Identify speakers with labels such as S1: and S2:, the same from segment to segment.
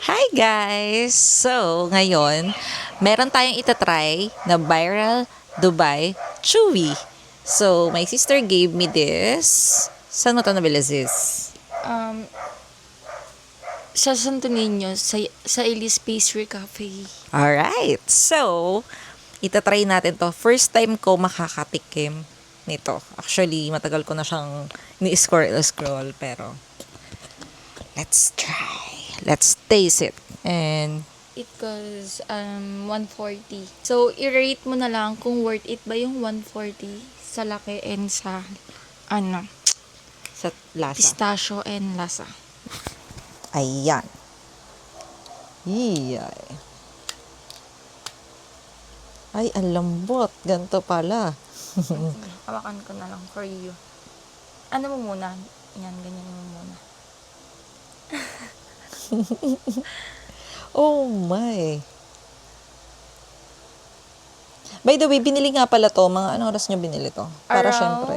S1: Hi guys! So, ngayon, meron tayong itatry na viral Dubai Chewy. So, my sister gave me this. Saan mo ito nabili, sis?
S2: Um, sa Santo Niño, sa Elise Pastry Cafe.
S1: Alright! So, itatry natin to. First time ko makakatikim nito. Actually, matagal ko na siyang ni-scroll, pero let's try. Let's taste it. And
S2: It costs 140. So, i-rate mo na lang kung worth it ba yung 140 sa laki and sa
S1: sa lasa.
S2: pistachio and lasa.
S1: Ayan. Iyay. Ay, ang lambot. Ganito pala.
S2: Hawakan ko na lang for you. Ano mo muna? Yan, ganyan mo muna.
S1: Oh my. By the way, binili nga pala to. Mga anong oras nyo binili to? Para syempre.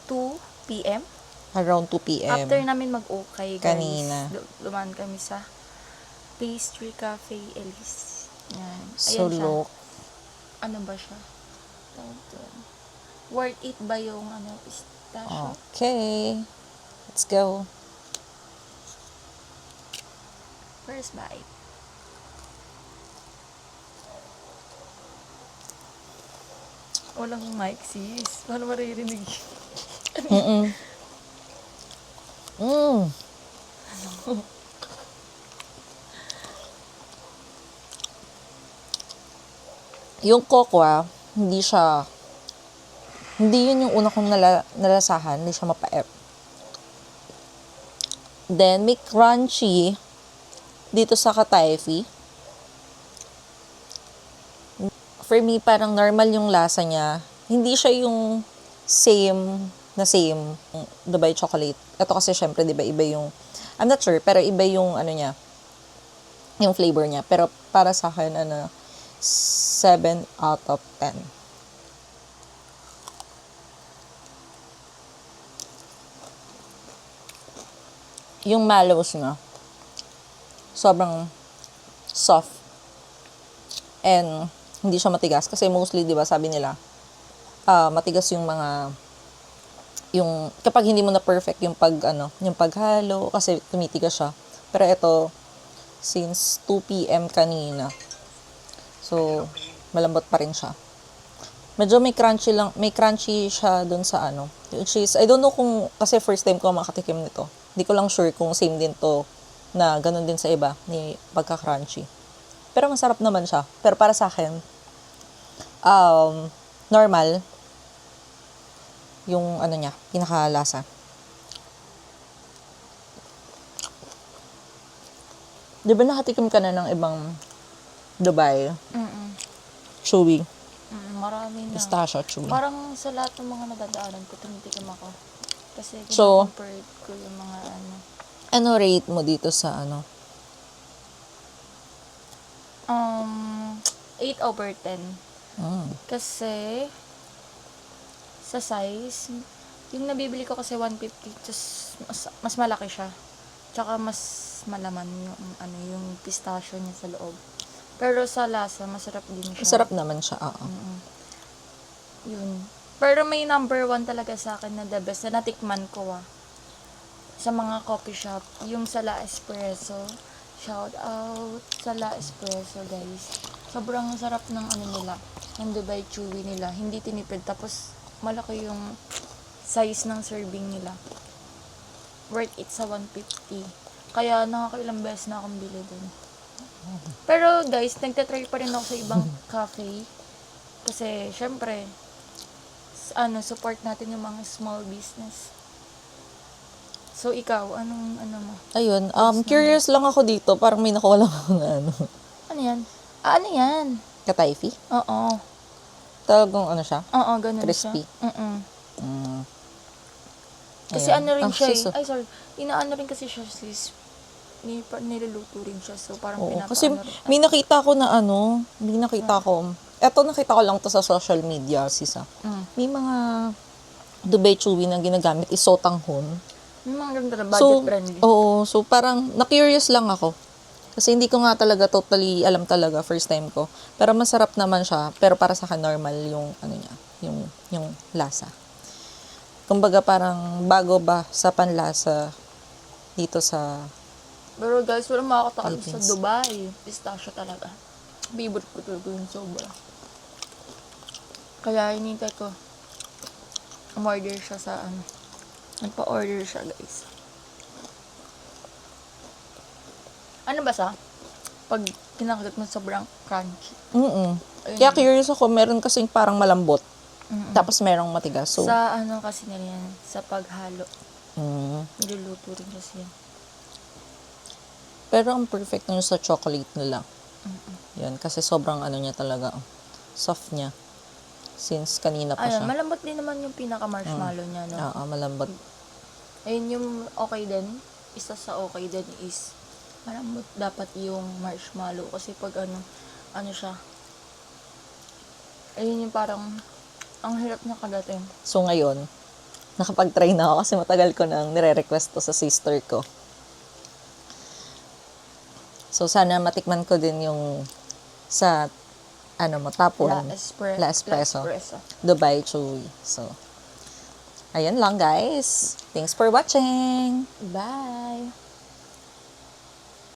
S2: 2 p.m.
S1: Around 2 p.m.
S2: After namin mag-okay, guys.
S1: Kanina.
S2: Dumaan kami sa Pastry Cafe Elise. Yan.
S1: So,
S2: Ayan siya.
S1: look.
S2: Ano ba siya? Tawag doon. Worth it ba yung pistachio?
S1: Okay. Let's go.
S2: First bite. Walang mic, sis. Paano maririnig?
S1: Mm-mm. Mm. Yung kokwa, hindi yun yung una kong nalasahan, hindi siya mapait. Then, may crunchy dito sa kataifi. For me, parang normal yung lasa niya. Hindi siya yung same Dubai chocolate. Ito kasi syempre, di ba, iba yung, I'm not sure, pero iba yung niya, yung flavor niya. Pero para sa akin, 7 out of 10. Yung mallows niya, sobrang soft. And hindi siya matigas. Kasi mostly, di ba, sabi nila, matigas yung kapag hindi mo na perfect yung yung paghalo, kasi tumitigas siya. Pero ito, since 2 p.m. kanina, so, malambot pa rin siya. Medyo may crunchy siya dun sa which is, I don't know kung, kasi first time ko makatikim nito. Hindi ko lang sure kung same din to, na ganun din sa iba, ni pagka-crunchy. Pero masarap naman siya. Pero para sa akin, normal, yung niya, pinakalasa. Di ba nakatikim ka na ng ibang Dubai? Chewy.
S2: Marami na.
S1: Pistachio chewy.
S2: Parang sa lahat ng mga nadadaanan ko, tumitikim ako. Kasi
S1: So,
S2: compare ko yung mga
S1: ano rate mo dito sa
S2: 8 over 10.
S1: Mm.
S2: Kasi, sa size, yung nabibili ko kasi 150, just mas malaki siya. Tsaka mas malaman yung pistachio niya sa loob. Pero sa lasa, masarap din siya.
S1: Masarap naman siya, oo.
S2: Yun. Pero may number 1 talaga sa akin na the best na natikman ko sa mga coffee shop. Yung sa La Espresso. Shout out sa La Espresso, guys. Sobrang sarap ng nila. Ng Dubai Chewy nila. Hindi tinipid. Tapos, malaki yung size ng serving nila. Worth it sa 150. Kaya nakakailang beses na akong bili dun. Pero guys, nagtatry pa rin ako sa ibang cafe. Kasi, syempre, support natin yung mga small business. So, ikaw, anong mo?
S1: Ayun, curious lang ako dito. Parang may nakawala ako na
S2: Ano yan? Ano yan?
S1: kataifi.
S2: Oo.
S1: Talagang siya?
S2: Oo, ganun
S1: Crispy.
S2: siya.
S1: Mm.
S2: Kasi
S1: Ayan.
S2: rin siya
S1: Suso.
S2: Ay, sorry. Inaano rin kasi siya, sis. Niluluto rin siya. So, parang
S1: Oo,
S2: pinapaano
S1: kasi
S2: rin.
S1: may nakita ko eto nakita ko lang to sa social media, sisa. May mga Dubai Chewy na ginagamit is sotanghon.
S2: Yung mga ganito na budget friendly.
S1: Oo, so parang na-curious lang ako. Kasi hindi ko nga talaga totally alam talaga first time ko. Pero masarap naman siya, pero para sa akin normal yung ano niya, yung lasa. Kumbaga parang bago ba sa panlasa dito sa
S2: Pero guys, wala makakatakal sa
S1: Philippines.
S2: Dubai. Pistachio talaga. Favorite ko talaga yung sobra. Kaya hinintay ko. Umorder siya sa ano. Nagpa-order siya guys. Ano ba sa? Pag kinakagat mo sobrang crunchy.
S1: Mm.
S2: Ayun.
S1: Kaya curious ako, meron kasing parang malambot.
S2: Mm-mm.
S1: Tapos merong matigas. So,
S2: Sa ano kasi nila yan, sa paghalo.
S1: mm.
S2: Niluluto rin kasi yan.
S1: Pero ang perfect nun sa chocolate nila. Yan, kasi sobrang ano niya talaga, soft niya. Since kanina pa
S2: Ayun,
S1: siya.
S2: malambot din naman yung pinaka-marshmallow niya, no?
S1: Oo, malambot.
S2: Ayun yung okay din. Isa sa okay din is malambot dapat yung marshmallow. Kasi pag ano siya. Ayun yung parang ang hirap na kagatin.
S1: So ngayon, nakapag-try na ako kasi matagal ko nang nire-request to sa sister ko. So sana matikman ko din yung sa top
S2: La
S1: 1.
S2: Espresso.
S1: La Espresso. Dubai Chewy. So, ayan lang guys. Thanks for watching.
S2: Bye!